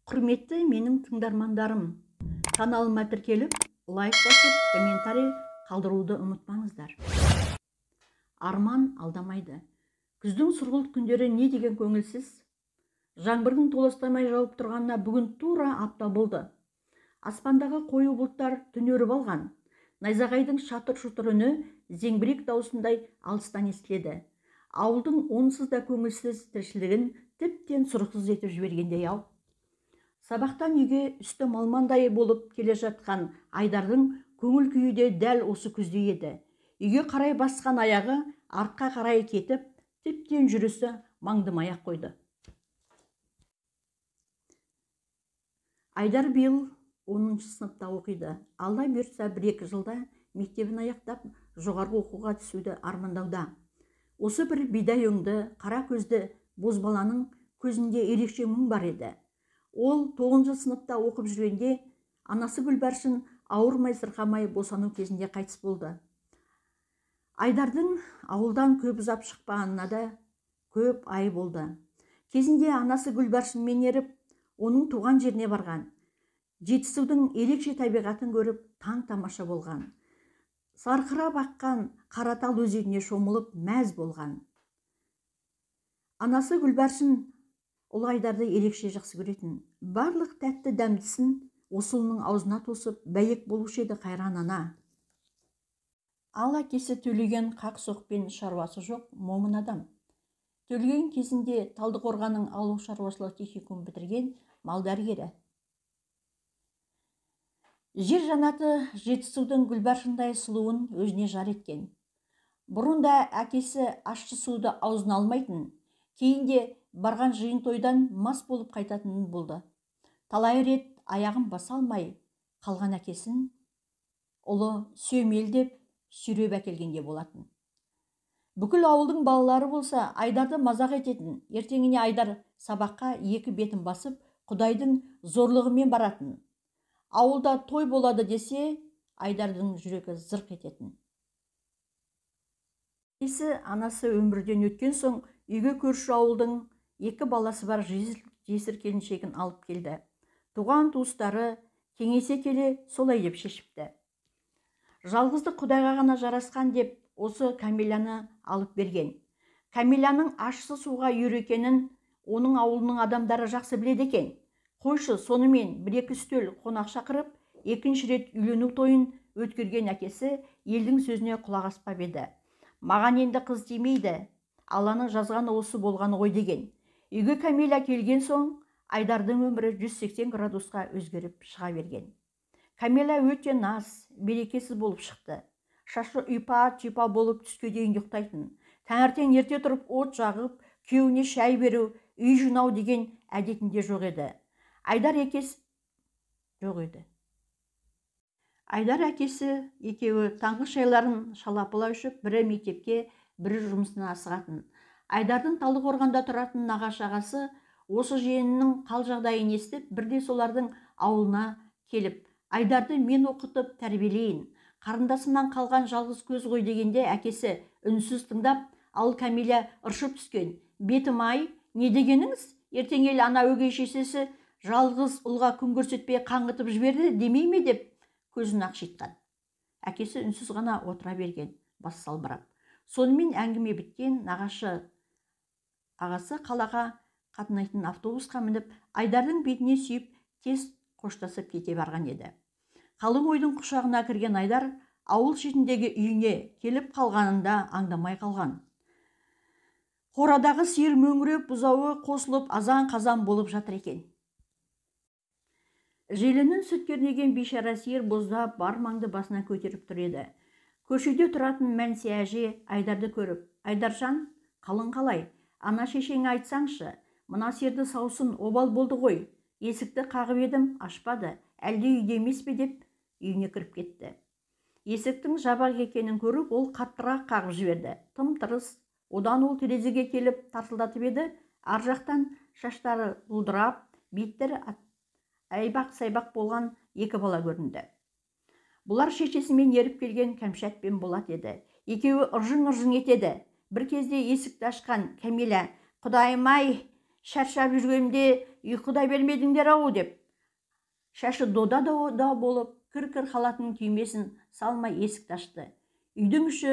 Құрметті менің тыңдармандарым, каналыма тіркеліп, лайк басып, комментарий қалдыруды ұмытпаңыздар. Арман алдамайды. Күздің сұрғылт күндері не деген көңілсіз. Жаңбырдың толастамай жауып тұрғанына бүгін тура апта болды. Аспандағы қою бұлттар түнеріп алған. Найзағайдың шатыр-шұтыр үні зеңбірек даусындай алыстан естіледі. Ауылдың онсыз да көңілсіз тіршілігін тіптен сұрықсыз етіп жібергендей ау. Сабақтан үйге үсті малмандай болып келе жатқан Айдардың көңіл күйі де дәл осы күзде еді. Үйге қарай басқан аяғы артқа қарай кетіп, тіптен жүрісі маңдымай-ақ қойды. Айдар биыл 10-шы сыныпта оқиды. Алла бұйыртса 1-2 жылда мектебін аяқтап, жоғарғы оқуға түсуді армандауда. Осы бір бидай өңді, қара көзді бозбаланың көзінде ерекше мұң бар еді. Ол 9-шы сыныпта оқып жүргенде анасы Гүлбаршын ауырмай сырқамай босану кезінде қайтыс болды. Айдардың ауылдан көп ұзап шықпағанына да көп ай болды. Кезінде анасы Гүлбаршынмен еріп, оның туған жеріне барған. Жетісудың ерекше табиғатын көріп, таң тамаша болған. Сарқырап аққан Қаратал өзеніне шомылып мәз болған. Анасы Гүлбаршын ұлы Айдарды ерекше жақсы көретін. Барлық тәтті дәмдісін осы ұлының аузына тосып, бәйек болушы еді қайран ана. Ал әкесі Төлеген қақ-соқпен шаруасы жоқ, момын адам. Төлеген кезінде Талдықорғанның ауыл шаруашылық техникумын бітірген мал дәрігері. Жер жанаты Жетісудың Гүлбаршындай сұлуын өзіне жар еткен. Бұрын да әкесі ащы суды аузына алмайтын, кейінде барған жиын тойдан мас болып қайтатынын болды. Талай рет аяғын баса алмай қалған әкесін ұлы Сүйемел деп сүйреп әкелгенде болатын. Бүкіл ауылдың балалары болса Айдарды мазақ ететін. Ертеңіне Айдар сабаққа 2 бетін басып, Құдайдың зорлығымен баратын. Ауылда той болады десе, Айдардың жүрегі зырқ ететін. Анасы өмірден өткен соң, үйге көрші ауылдың 2 баласы бар жесір келіншегін алып келді. Туған туыстары кеңесе келе солай деп шешіпті. Жалғызды Құдайға ғана жарасқан деп осы Камиляны алып берген. Камиляның ащы суға үйрекенін оның ауылының адамдары жақсы біледі екен. Қойшы, сонымен 1-2 үстел қонақ шақырып, 2-ші рет үйлену тойын өткерген әкесі елдің сөзіне құлақ аспап еді. Маған енді қыз тимейді, Алланың жазғаны осы болғаны ғой деген. Үйге Камиля келген соң, Айдардың өмірі 180 градусқа өзгеріп шыға берген. Камиля өте наз, берекесіз болып шықты. Шашы ұйпа-түйпа болып түске дейін ұйықтайтын. Таңертең ерте тұрып от жағып, күйеуіне шай беру, үй жинау деген әдетінде жоқ еді. Айдар әкесі екеуі таңғы шайларын шалапыла ішіп, бірі мектепке, бірі жұмысына асығатын. Айдардың Талдықорғанда тұратын нағашы ағасы осы жиенінің қал жағдайын естіп, бірде солардың ауылына келіп, Айдарды мен оқытып тәрбиелейін. Қарындасымнан қалған жалғыз көз ғой дегенде әкесі үнсіз тыңдап, ал Камиля ыршып түскен. Бетім-ай, не дегеніңіз? Ертең ел ана өгей шешесі жалғыз ұлға күн көрсетпей қаңғытып жіберді демей ме деп көзін ақшитқан. Әкесі үнсіз ғана отыра берген, бас салбырап. Сонымен әңгіме біткен. Нағашы ағасы қалаға қатынайтын автобусқа мініп, Айдардың бетіне сүйіп, тез қоштасып кете барған еді. Қалың ойдың құшағына кірген Айдар ауыл шетіндегі үйіне келіп қалғанында аңдамай қалған. Қорадағы сиыр мөңіреп, бұзауы қосылып, азан-қазан болып жатыр екен. Желінің сүт кернеген бейшара сиыр боздап, бар маңды басына көтеріп тұр еді. Көшеде тұратын Мәнсе әже Айдарды көріп, Айдаржан, қалың қалай? Ана шешеңе айтсаңшы, мына сиырды саусын, обал болды ғой. Есікті қағып едім, ашпады. Әлде үйде емес пе деп үйіне кіріп кетті. Есіктің жабық екенін көріп, ол қаттырақ қағып жіберді. Тым-тырыс. Одан ол терезеге келіп тартылдатып еді. Ар жақтан шаштары бұлдырап, беттері айбақ-сайбақ болған 2 бала көрінді. Бұлар шешесімен еріп келген Кәмшат пен Болат еді. Екеуі ыржың-ыржың етеді. Бір кезде есікті ашқан Камиля, «Құдайым-ай, шаршап жүргенде ұйқыда бермедіңдер ау деп. Шашы дода болып, кір-кір халатының түймесін салмай есікті ашты. Үйдің іші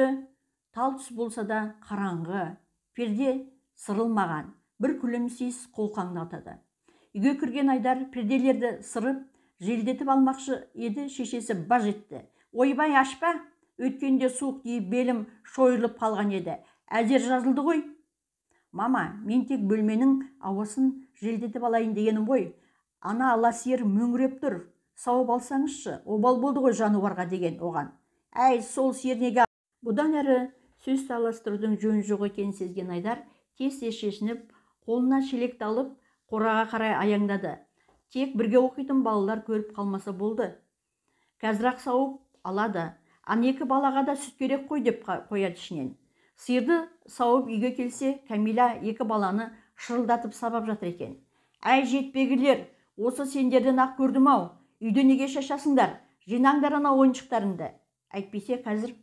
тал түс болса да қараңғы, перде сырылмаған, бір күлімсіз қолқаңдатады. Үйге кірген Айдар перделерді сырып, желдетіп алмақшы еді, шешесі баж етті. Ойбай, ашпа, өткенде суық дейіп белім шойырылып қалған еді. Әзер жазылды ғой. Мама, мен тек бөлменің ауасын желдетіп алайын дегенім ғой. Ана ала сиыр мөңіреп тұр. Сауып алсаңызшы, обал болды ғой жануарға деген оған. Әй, сол сиыр неге? Бұдан әрі сөз таластырудың жөн жоқ екенін сезген Айдар тез шешініп, қолына шелекті алып, қораға қарай аяңдады. Тек бірге оқитын балалар көріп қалмаса болды. Қазір-ақ сауып алады. Ана екі балаға да сүт керек қой деп қояды ішінен. Сиырды сауып үйге келсе, Кәмила екі баланы шырылдатып сабап жатыр екен. Әй, жетпегілер, осы сендерден ақ көрдім-ау. Үйде неге шашасыңдар? Жинаңдар ана ойыншықтарыңды. Әйтпесе қазір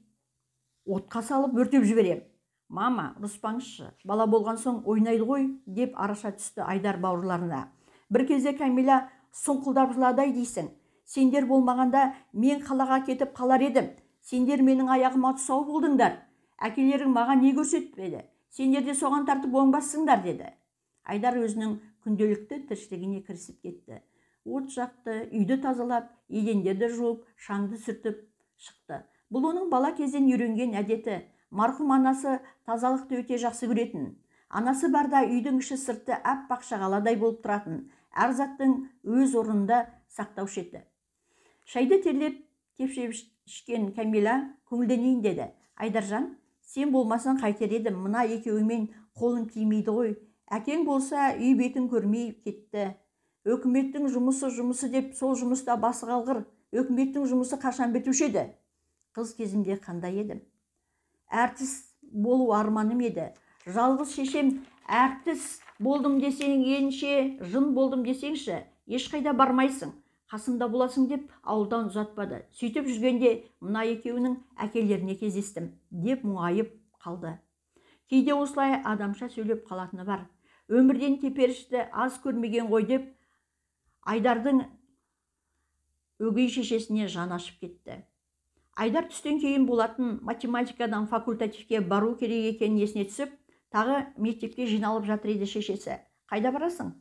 отқа салып өртеп жіберем. Мама, ұрыспаңызшы, бала болған соң ойнайды ғой, деп араша түсті Айдар бауырларына. Бір кезде Кәмила сұңқылдап жыладай дейсің. Сендер болмағанда мен қалаға кетіп қалар едім. Сендер менің аяғыма тұсау болдыңдар. Әкелерің маған не көрсетпеді? Сендер де соған тартып оңбассыңдар, деді. Айдар өзінің күнделікті тіршілігіне кірісіп кетті. От жақты, үйді тазалап, едендерді жуып, шаңды сүртіп шықты. Бұл оның бала кезден үйренген әдеті. Марқұм анасы тазалықты өте жақсы көретін. Анасы барда үйдің іші сырты аппақ шағаладай болып тұратын. Әр заттың өз орнында сақтаушы еді. Шайды терлеп тепшіп ішкен Кәмила көңілденейін деді. Айдаржан, сен болмасын қайтер едім, мына екеуімен қолым тимейді ғой. Әкең болса үй бетін көрмей кетті. Өкіметтің жұмысы деп сол жұмыста басы қалғыр. Өкіметтің жұмысы қашан бітуші еді? Қыз кезімде қандай едім? Әртіс болу арманым еді. Жалғыз шешем әртіс болдым десең, енше жын болдым десеңші, ешқайда бармайсың, қасымда боласың деп ауылдан ұзатпады. Сөйтіп жүргенде мына екеуінің әкелеріне кездестім, деп мұңайып қалды. Кейде осылай адамша сөйлеп қалатыны бар. Өмірден теперішті аз көрмеген ғой деп Айдардың өгей шешесіне жан ашып кетті. Айдар түстен кейін болатын математикадан факультативке бару керек екенін есіне түсіп, тағы мектепке жиналып жатыр еді шешесі. Қайда барасың?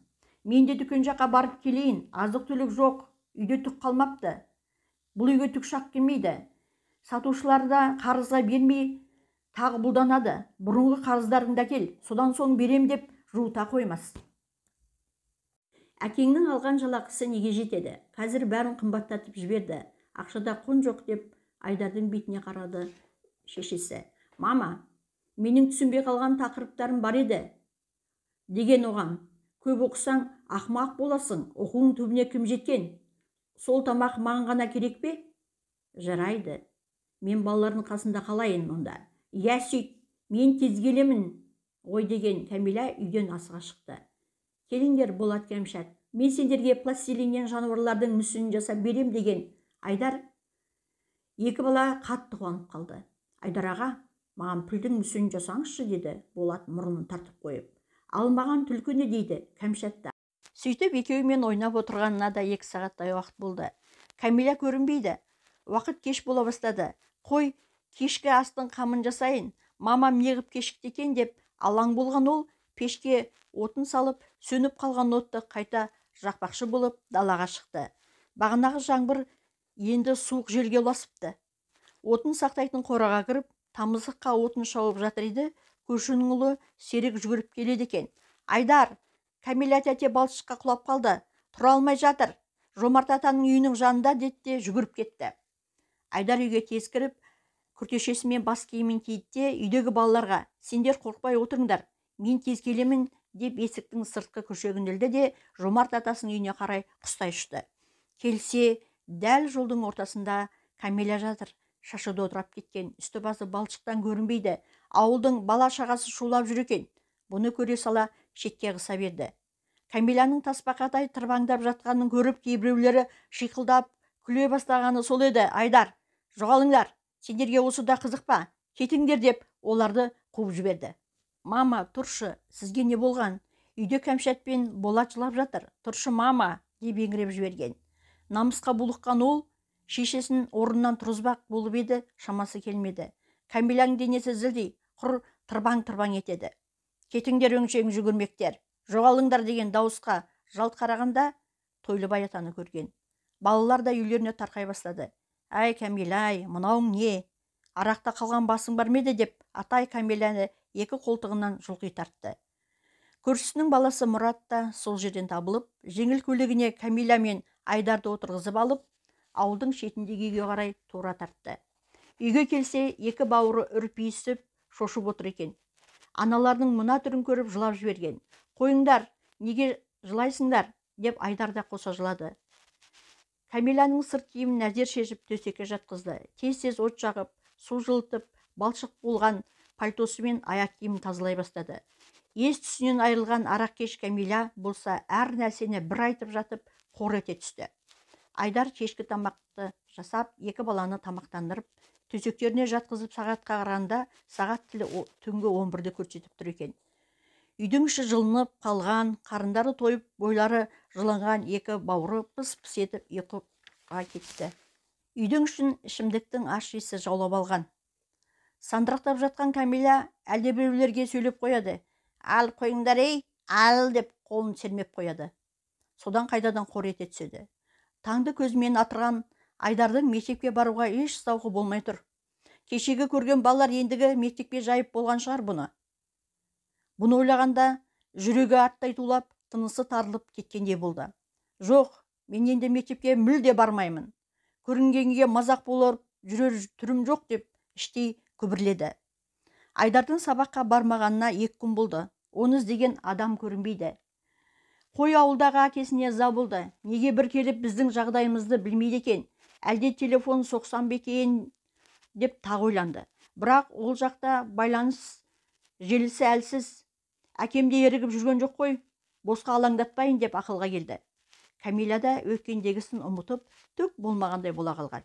Мен де дүкен жаққа барып келейін. Азық-түлік жоқ, үйде түк қалмапты. Бұл үйге түк шақ келмейді. Сатушылар да қарызға бермей тағы бұлданады. Бұрынғы қарыздарыңды әкел, содан соң берем деп жуыта қоймас. Әкеңнің алған жалақысы неге жетеді? Қазір бәрін қымбаттатып жіберді. Ақшада құн жоқ деп Айдардың бетіне қарады шешесі. Мама, менің түсінбей қалған тақырыптарым бар еді, деген оған. Көп оқысаң ақымақ боласың, оқуың түбіне кім жеткен? Сол тамақ маған ғана керек пе? Жарайды, мен балалардың қасында қалайын онда. Я сөйт, мен тез келемін ғой, деген Кәмила үйден асыға шықты. Келіңдер, Болат, Кәмшат, мен сендерге пластилиннен жануарлардың мүсінін жасап берем, деген Айдар. Екі бала қатты қуанып қалды. Айдар аға, маған пілдің мүсінін жасаңызшы, деді Болат мұрнын тартып қойып. Ал маған түлкі не, дейді Кәмшатта. Сөйтіп екеуімен ойнап отырғанына да 2 сағаттай уақыт болды. Кәмила көрінбейді. Уақыт кеш бола бастады. Қой, кешкі астың қамын жасайын. Мамам неғып кешікті екен деп алаң болған ол, пешке отын салып, сөніп қалған отты қайта жақпақшы болып далаға шықты. Бағанағы жаңбыр енді суық желге ұласыпты. Отын сақтайтын қораға кіріп, тамызыққа отын шауып жатыр еді, көршінің ұлы Серік жүгіріп келеді екен. Айдар, Кәмила тәте балшыққа құлап қалды, тұра алмай жатыр. Жомарт атаның үйінің жанында, деді де жүгіріп кетті. Айдар үйге тез кіріп, күртешесімен бас киімін киді де үйдегі балаларға, сендер қорқпай отырыңдар, мен тез келемін, деп есіктің сыртқы күршегін ілді де Жомарт атасының үйіне қарай құстай ұшты. Келсе, дәл жолдың ортасында Кәмила жатыр. Шашы додырап кеткен, үсті басы балшықтан көрінбейді. Ауылдың бала шағасы шулап жүр екен. Бұны көре сала шетке қыса берді. Кәмиланың тасбақадай тырбаңдап жатқанын көріп, кейбіреулері шиқылдап күле бастағаны сол еді. Айдар, жоғалыңдар, сендерге осы да қызық па? Кетіңдер, деп оларды қуып жіберді. Мама, тұршы, сізге не болған? Үйде Кәмшат пен Болат жылап жатыр. Тұршы мама, деп еңіреп жіберген. Намысқа булыққан ол шешесін орнынан тұрғызбақ болып еді, шамасы келмеді. Кәмиланың денесі зілдей құр тырбаң-тырбаң етеді. Кетіңдер өңшең жүгірмектер, жоғалыңдар деген дауысқа жалт қарағанда Тойлыбай атаны көрген. Балалар да үйлеріне тарқай бастады. Әй Кәмила-ай, мынауың не? Арақта қалған басың бар ма еді деп атай Кәмиланы екі қолтығынан жұлқи тартты. Көршісінің баласы Мұрат та сол жерден табылып, жеңіл көлігіне Кәмила мен Айдарды отырғызып алып, ауылдың шетіндегі үйге қарай тура тартты. Үйге келсе, екі бауыры үрпиісіп, шошып отыр екен. Аналарының мына түрін көріп жылап жіберген. Қойыңдар, неге жылайсыңдар? Деп Айдар да қоса жылады. Кәмиланың сырт киімін әзер шешіп төсекке жатқызды. Тез-тез от жағып, су жылытып, балшық болған пальтосы мен аяқ киімін тазалай бастады. Ес түсінен айырылған арақкеш Кәмила болса әр нәрсені бір айтып жатып қор ете түсті. Айдар кешкі тамақты жасап, екі баланы тамақтандырып, төсектеріне жатқызып сағатқа қарағанда сағат тілі түнгі 11-ді көрсетіп тұр екен. Үйдің іші жылынып қалған, қарындары тойып, бойлары жыланған екі бауыры пыс-пыс етіп ұйқыға кетті. Үйдің ішін ішімдіктің аш иісі жаулап алған. Сандырақтап жатқан Кәмила әлдебіреулерге сөйлеп қояды. Ал қойыңдар ей, ал деп қолын сермеп қояды. Содан қайдадан қор ете түседі. Таңды көзімен атырған Айдардың мектепке баруға еш зауқы болмай тұр. Кешегі көрген балалар ендігі мектепке жайып болған шығар бұны. Бұны ойлағанда жүрегі аттай тулап, тынысы тарылып кеткендей болды. Жоқ, мен енді мектепке мүлде бармаймын. Көрінгенге мазақ болып жүрер түрім жоқ деп іштей күбірледі. Айдардың сабаққа бармағанына 2 күн болды. Оны іздеген адам көрінбейді. Қой ауылдағы әкесіне ыза болды. Неге бір келіп біздің жағдайымызды білмейді екен? Әлде телефон соқсам бекен деп тағы ойланды. Бірақ ол жақта байланыс желісі әлсіз. Әкемде ерігіп жүрген жоқ қой. Босқа алаңдатпайын деп ақылға келді. Кәмила да өткендегісін ұмытып, түк болмағандай бола қалған.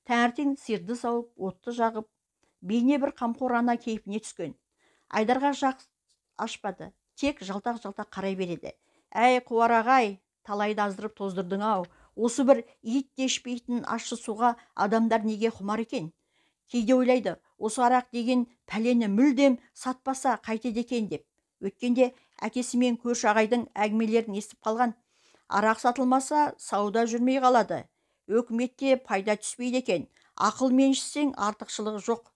Таңертең сиырды сауып, отты жағып, бейне бір қамқор ана кейпіне түскен. Айдарға жақ ашпады. Тек жалтақ-жалтақ қарай береді. Әй Қуар ағай, талайды аздырып тоздырдың-ау. Осы бір ит дешпейтін ащы суға адамдар неге құмар екен? Кейде ойлайды, осы арақ деген пәлені мүлдем сатпаса қайтеді екен деп. Өткенде әкесі мен көрші ағайдың әңгімелерін естіп қалған. Арақ сатылмаса сауда жүрмей қалады. Өкіметке пайда түспейді екен. Ақылмен ішсең артықшылығы жоқ.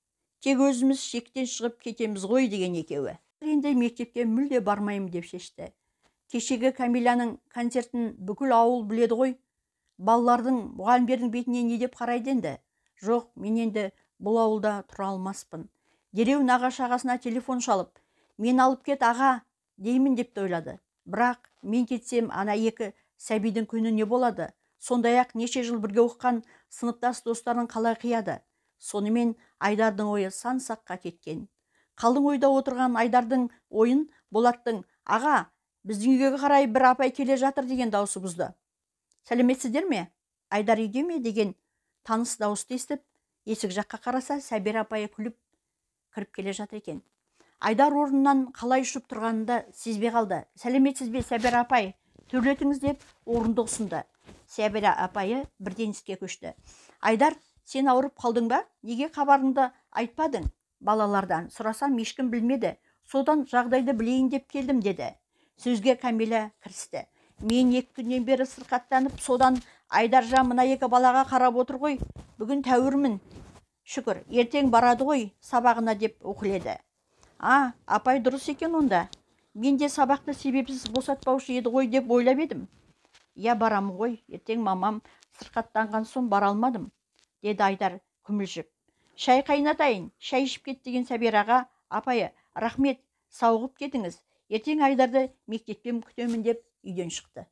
Тек өзіміз шектен шығып кетеміз ғой деген екеуі. Енді мектепке мүлде бармайым деп шешті. Кешегі Кәмиланың концертін бүкіл ауыл біледі ғой. Балалардың, мұғалімдердің бетіне не деп қарайды енді? Жоқ, мен енді бұл ауылда тұра алмаспын. Дереу нағашы ағасына телефон шалып, мен алып кет аға деймін деп ойлады. Бірақ мен кетсем, ана екі сәбидің күні не болады? Сондай-ақ неше жыл бірге оқыған сыныптас достарын қалай қияды? Сонымен Айдардың ойы сан саққа кеткен. Қалың ойда отырған Айдардың ойын Болаттың аға, біздің үйге қарай бір апай келе жатыр деген даусы бұзды. Сәлеметсіздер ме? Айдар үйде ме деген таныс дауысты естіп, есік жаққа қараса, Сәбира апайы күліп кіріп келе жатыр екен. Айдар орнынан қалай ұшып тұрғанында сезбей қалды. Сәлеметсіз бе, Сәбира апай? Төрлетіңіз деп орынды ұсынды. Сәбира апайы бірден іске көшті. Айдар, сен ауырып қалдың ба? Неге хабарыңды айтпадың? Балалардан сұрасам ешкім білмеді. Содан жағдайды білейін деп келдім деді. Сөзге Кәмила кірісті. Мен 2 күннен бері сырқаттанып, содан Айдаржан мына екі балаға қарап отыр ғой. Бүгін тәуірмін. Шүкір, ертең барады ғой сабағына деп оқыледі. Апай дұрыс екен онда. Мен де сабақты себепсіз босатпаушы еді ғой деп ойлап едім. Я барамын ғой, ертең мамам сырқаттанған соң бара алмадым, деді Айдар күмілжіп. Шай қайнатайын, шай ішіп кет деген Сәбираға, апайы, рахмет, сауығып кетіңіз. Ертең Айдарды мектептен күтемін деп үйден шықты.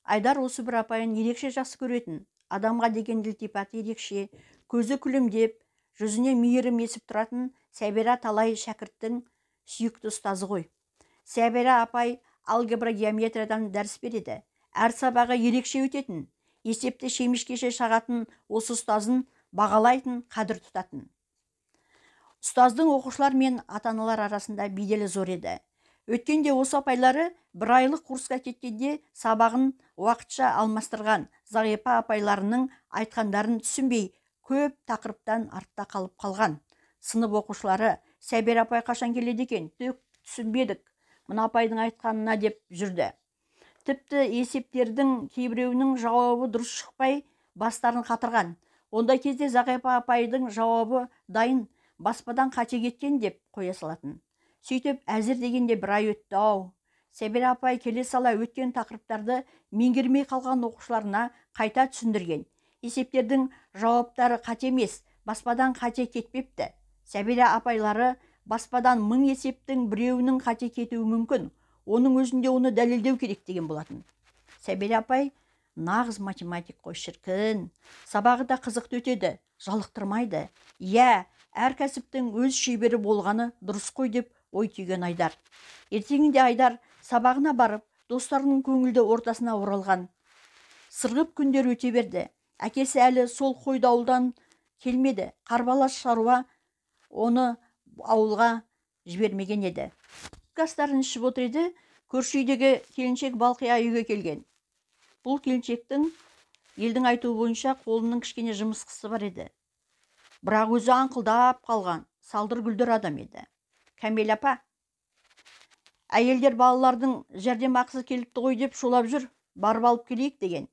Айдар осы бір апайын ерекше жақсы көретін. Адамға деген ілтипаты ерекше, көзі күлімдеп, жүзіне мейірім есіп тұратын Сәбира талай шәкірттің сүйікті ұстазы ғой. Сәбира апай алгебра геометриядан дәріс береді. Әр сабағы ерекше өтетін, есепті шемішкеше шағатын осы ұстазын бағалайтын, қадір тұтатын. Ұстаздың оқушылар мен ата-аналар арасында беделі зор еді. Өткенде осы апайлары бір айлық курсқа кеткенде сабағын уақытша алмастырған Зағипа апайларының айтқандарын түсінбей көп тақырыптан артта қалып қалған. Сынып оқушылары Сәбира апай қашан келеді екен? Түсінбедік, мына апайдың айтқанына деп жүрді. Тіпті есептердің кейбіреуінің жауабы дұрыс шықпай бастарын қатырған. Ондай кезде Зағипа апайдың жауабы дайын, баспадан қате кеткен деп қоя салатын. Сөйтіп әзір дегенде бір ай өтті ау. Сәбира апай келе сала өткен тақырыптарды меңгермей қалған оқушыларына қайта түсіндірген. Есептердің жауаптары қате емес, баспадан қате кетпепті. Сәбира апайлары баспадан 1000 есептің біреуінің қате кетуі мүмкін. Оның өзінде оны дәлелдеу керек деген болатын. Сәбира апай нағыз математик қой шіркін. Сабағы да қызықты өтеді, жалықтырмайды. Иә, әр кәсіптің өз шебері болғаны дұрыс қой деп ой түйген Айдар. Ертеңінде Айдар сабағына барып, достарының көңілді ортасына оралған. Сырғып күндер өте берді. Әкесі әлі сол қойды ауылдан келмеді. Қарбалас шаруа оны ауылға жібермеген еді. Гастарын ішіп отыр еді, көрші үйдегі келіншек Балқия үйге келген. Бұл келіншектің елдің айтуы бойынша қолының кішкене жымысқысы бар еді. Бірақ өзі аңқылдап қалған, салдыр гүлдір адам еді. Кәмел апа, әйелдер балалардың жәрдемақысы келіпті ғой деп шулап жүр, барып алып келейік деген.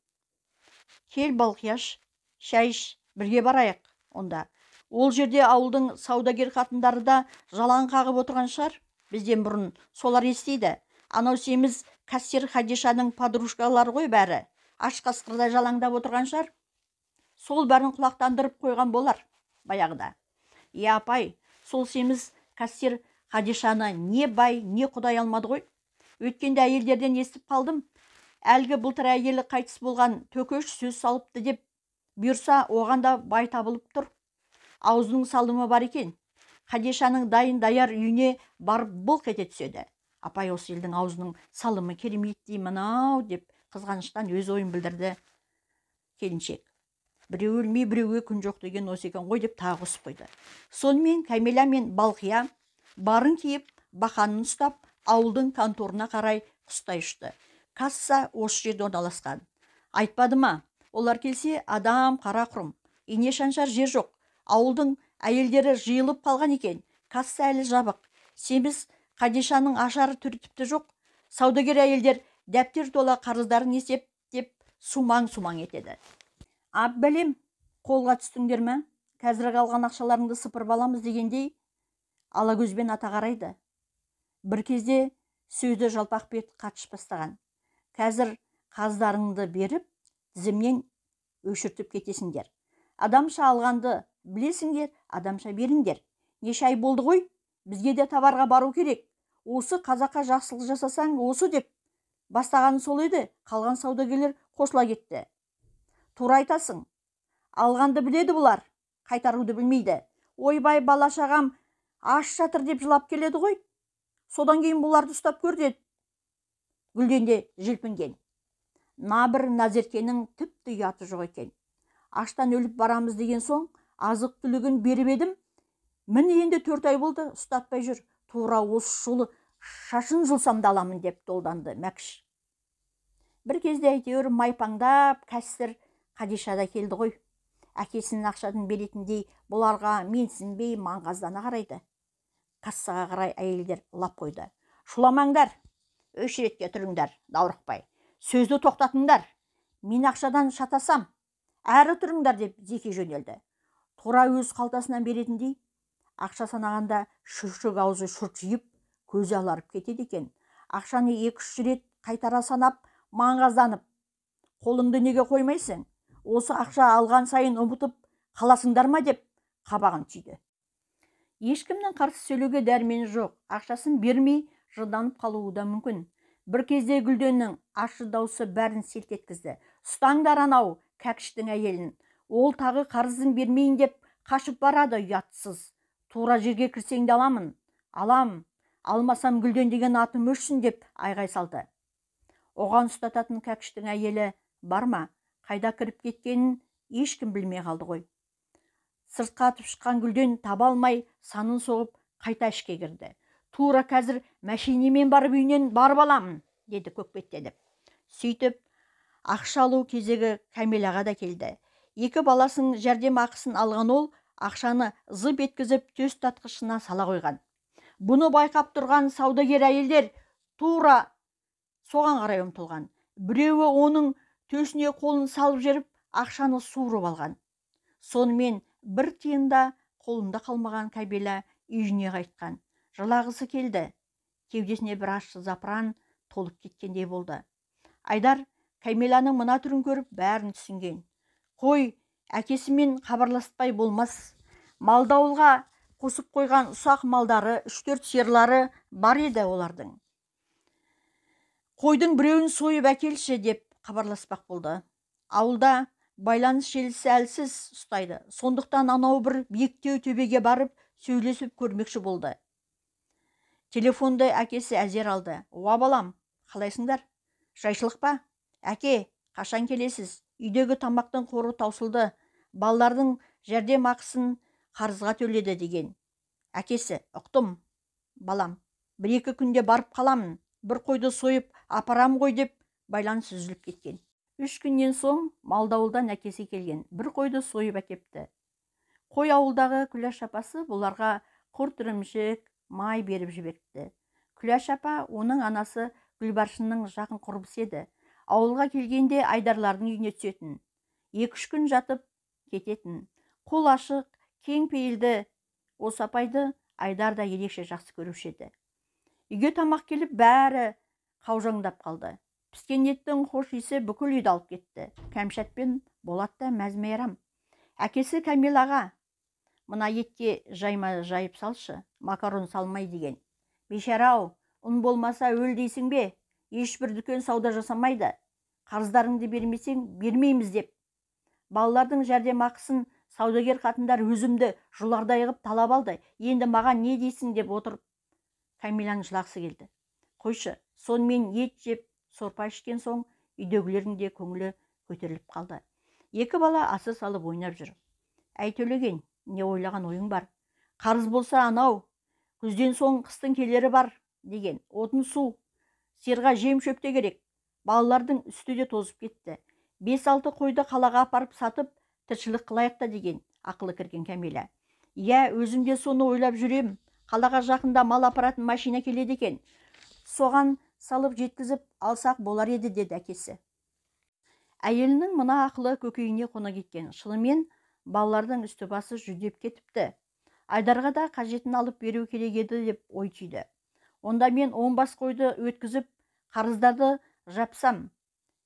Кел Балқияш, шай іш, бірге барайық онда. Ол жерде ауылдың саудагер қатындары да жалаң қағып отырған шығар. Бізден бұрын солар естиді. Анау семіз кассир Хадишаның подружкалары ғой бәрі. Аш қасқырда жалаңдап отырған шығар. Сол бәрін құлақтандырып қойған болар баяғыда. Апай, сол семіз кассир Хадишаны не бай, не құдай алмады ғой. Өткенде әйелдерден естіп қалдым. Әлгі былтыр әйелі қайтыс болған төкеш сөз салыпты деп бұйырса, оған да бай табылып тұр. Аузының салымы бар екен. Хадишаның дайын-даяр үйіне барып былқ ете түседі. Апай, осы елдің аузының салымы керемет деймін ау деп қызғаныштан өз ойын білдірді келіншек. Біреу өлмей біреуге күн жоқ деген осы екен ғой деп тағы қосып қойды. Сонымен Кәмила мен Балқия барын киіп, бақанын ұстап, ауылдың конторына қарай құстай ұшты. Касса осы жерде орналасқан. Айтпады ма? Олар келсе, адам қара құрым. Ине шаншар жер жоқ. Ауылдың әйелдері жиылып қалған екен. Касса әлі жабық. Семіз Хадишаның ашары түртіпті жоқ. Саудагер әйелдер дәптер тола қарыздарын есептеп сумаң-сумаң етеді. Бәлем, қолға түстіңдер ме? Қазір қалған ақшаларыңды сыпырып аламыз дегендей алагөзбен ата қарайды. Бір кезде сөзді жалпақ бет қатшып бастаған. Қазір қаздарыңды беріп, тізімнен өшіртіп кетесіңдер. Адамша алғанды білесіңдер, адамша беріңдер. Неше ай болды ғой, бізге де товарға бару керек. Осы қазаққа жақсылық жасасаң, осы деп бастағаны сол еді. Қалған саудагерлер қосыла кетті. Тура айтасың. Алғанды біледі бұлар, қайтаруды білмейді. Ойбай, бала-шағам аш жатыр деп жылап келеді ғой. Содан кейін бұларды ұстап көр деді. Гүлденде желпінген. Набір Назеркенің тіпті ұяты жоқ екен. Аштан өліп барамыз деген соң азық түлігін беріп едім. Міне енді 4 ай болды, ұстатпай жүр. Тура осы жолы шашын жұлсам да аламын деп долданды Мәкіш. Бір кезде әйтеуір майпаңдап кәсір Хадишада келді ғой. Әкесінің ақшадан беретіндей бұларға менсінбей маңғаздана қарайды. Кассаға қарай әйелдер лап қойды. Шуламаңдар, үш ретке тұрыңдар, даурықпай. Сөзді тоқтатыңдар. Мен ақшадан шатасам, әрі тұрыңдар деп зеки жөнелді. Тура өз қалтасынан беретіндей ақша санағанда шүршік аузы шұртжиып, көзі аларып кетеді екен. Ақшаны 2-3 рет қайтара санап, маңғазданып, қолыңды неге қоймайсың? Осы ақша алған сайын ұмытып қаласыңдар ма деп қабағын түйді. Ешкімнің қарсы сөйлеуге дәрмені жоқ. Ақшасын бермей жырданып қалуы да мүмкін. Бір кезде Гүлденнің ащы даусы бәрін селт еткізді. Ұстаңдар анау Кәкіштің әйелін. Ол тағы қарызын бермейін деп қашып барады, ұятсыз. Тура жерге кірсең де аламын. Алам, алмасам Гүлден деген атым өшсін деп айғай салды. Оған ұстататын Кәкіштің әйелі бар ма? Қайда кіріп кеткенін ешкім білмей қалды ғой. Сыртқа атып шыққан Гүлден таба алмай санын соғып қайта ішке кірді. Тура қазір мәшинемен барып үйінен барып аламын, деді көкбеттеніп. Сөйтіп, ақша алу кезегі Кәмилаға да келді. Екі баласының жәрдем ақысын алған ол, ақшаны зып еткізіп төс татқышына сала қойған. Бұны байқап тұрған саудагер әйелдер тура соған қарай ұмтылған. Біреуі оның төсіне қолын салып жеріп, ақшаны суырып алған. Сонымен бір тиында қолында қалмаған Кәмила үйіне қайтқан. Жылағысы келді. Кеудесіне бір ащы запыран толып кеткендей болды. Айдар Кәмиланың мына түрін көріп бәрін түсінген. Қой, әкесімен хабарласпай болмас. Малдауылға қосып қойған ұсақ малдары, 3-4 сиырлары бар еді олардың. Қойдың біреуін сойып әкелші деп хабарласпақ болды. Ауылда байланыс желісі әлсіз ұстайды. Сондықтан анау бір биіктеу төбеге барып сөйлесіп көрмекші болды. Телефонды әкесі әзер алды. Уа балам, қалайсыңдар? Жайшылық па? Әке, қашан келесіз? Үйдегі тамақтың қоры таусылды. Балалардың жәрдем ақысын қарызға төледі деген. Әкесі, ұқтым. Балам, 1-2 күнде барып қаламын. Бір қойды сойып апарам ғой деп байланыс үзіліп кеткен. 3 күннен соң малдауылдан әкесі келген. Бір қойды сойып әкепті. Қой ауылдағы Күләш апасы бұларға құрт ірімшік, май беріп жіберіпті. Күләш апа оның анасы Гүлбаршынның жақын құрбысы еді. Ауылға келгенде Айдарлардың үйіне түсетін. 2-3 күн жатып кететін. Қол ашық, кең пейілді осы апайды Айдар да ерекше жақсы көруші еді. Үйге тамақ келіп бәрі қаужаңдап қалды. Піскен еттің хош иісі бүкіл үйді алып кетті. Кәмшат пен Болат та мәз-мейрам. Әкесі Кәмилаға, мына етке жайма жайып салшы, макарон салмай деген. Бейшара-ау, ұн болмаса өл дейсің бе? Ешбір дүкен сауда жасамайды. Қарыздарыңды бермесең бермейміз деп. Балалардың жәрдем ақысын саудагер қатындар өзімді жұлардай ғып талап алды. Енді маған не дейсің деп отырып Кәмиланың жылағысы келді. Қойшы, сонымен ет жеп, сорпа ішкен соң үйдегілердің де көңілі көтеріліп қалды. Екі бала асы салып ойнап жүр. Әй Төлеген, не ойлаған ойың бар? Қарыз болса анау, күзден соң қыстың келері бар деген. Отын су, сиырға жем шөпте керек. Балалардың үсті де тозып кетті. 5-6 қойды қалаға апарып сатып, тіршілік қылайықта деген ақылы кірген Кәмила. Иә, өзім де соны ойлап жүрем. Қалаға жақында мал апаратын машина келеді екен. Соған салып жеткізіп алсақ болар еді, деді әкесі. Әйелінің мына ақылы көкейіне қона кеткен. Шынымен балалардың үсті басы жүдеп кетіпті. Айдарға да қажетін алып беру керек еді деп ой түйді. Онда мен 10 бас қойды өткізіп, қарыздарды жапсам,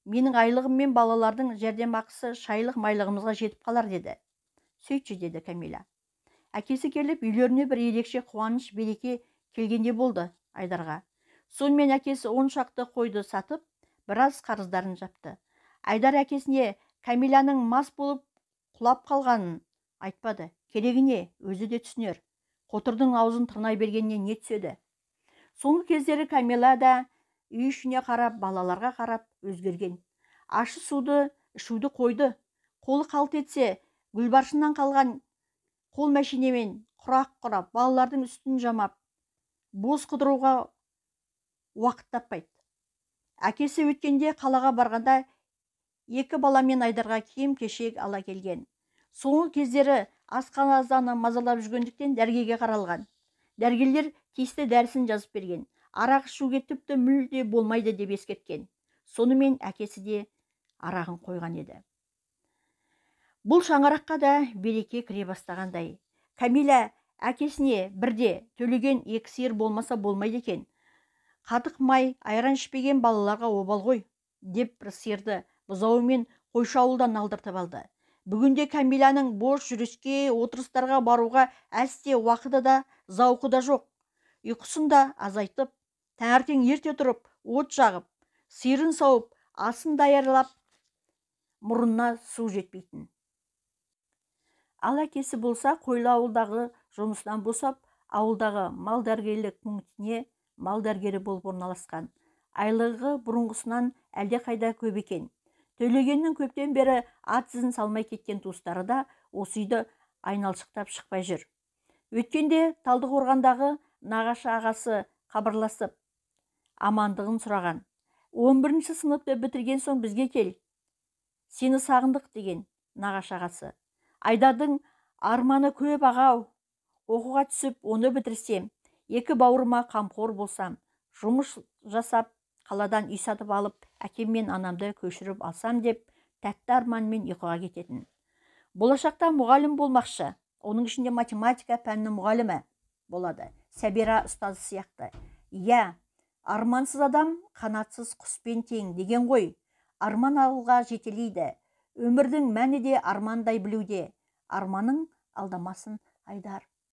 менің айлығым мен балалардың жәрдем ақысы шайлық майлығымызға жетіп қалар деді. Сөйтші, деді Кәмила. Әкесі келіп, үйлеріне бір ерекше қуаныш береке келгенде болды Айдарға. Сонымен әкесі 10 шақты қойды сатып, біраз қарыздарын жапты. Айдар әкесіне Кәмиланың мас болып құлап қалғанын айтпады. Керегіне өзі де түсінер. Қотырдың аузын тырнай бергеніне не түседі? Соңғы кездері Кәмила да үй ішіне қарап, балаларға қарап өзгерген. Ашы суды ішуді қойды. Қолы қалт етсе, Гүлбаршыннан қалған қол мәшинемен құрақ құрап, балалардың үстін жамап, бос қыдыруға уақыт таппайды. Әкесі өткенде қалаға барғанда 2 баламен Айдарға киім-кешек ала келген. Соңғы кездері асқазаны мазалап жүргендіктен дәрігерге қаралған. Дәрігерлер тиісті дәрісін жазып берген. Арақ ішуге тіпті мүлде болмайды деп ескерткен. Сонымен әкесі де арағын қойған еді. Бұл шаңыраққа да береке кіре бастағандай. Кәмила әкесіне бірде Төлеген 2 сиыр болмаса болмайды екен. Қатық май, айран ішпеген балаларға обал ғой, деп бір сиырды бұзауымен қойшы ауылдан алдыртып алды. Бүгінде Кәмиланың бош жүріске, отырыстарға баруға әсте уақыты да, зауқы да жоқ. Ұйқысын да азайтып, таңертең ерте тұрып, от жағып, сиырын сауып, асын даярлап, мұрнына су жетпейтін. Ал әкесі болса, қойлы ауылдағы жұмысынан босап, ауылдағы мал дәрігерлік пунктіне мал дәрігері болып орналасқан. Айлығы бұрынғысынан әлде қайда көп екен. Төлегеннің көптен бері ат ізін салмай кеткен туыстары да осы үйді айналшықтап шықпай жүр. Өткенде Талдықорғандағы нағашы ағасы хабарласып амандығын сұраған. 11-ші сыныпты бітірген соң бізге кел, сені сағындық деген нағашы ағасы. Айдардың арманы көп ағау, оқуға түсіп, оны бітірсем, 2 бауырыма қамқор болсам, жұмыс жасап, қаладан үй сатып алып, әкем мен анамды көшіріп алсам деп, тәтті арманмен ұйқыға кететін. Болашақта мұғалім болмақшы, оның ішінде математика пәні мұғалімі болады, Сәбира ұстазы сияқты. Иә, армансыз адам қанатсыз құспен тең деген ғой. Арман алға жетелейді. Өмірдің мәні де армандай білуде. Арманың алдамасын Айдар.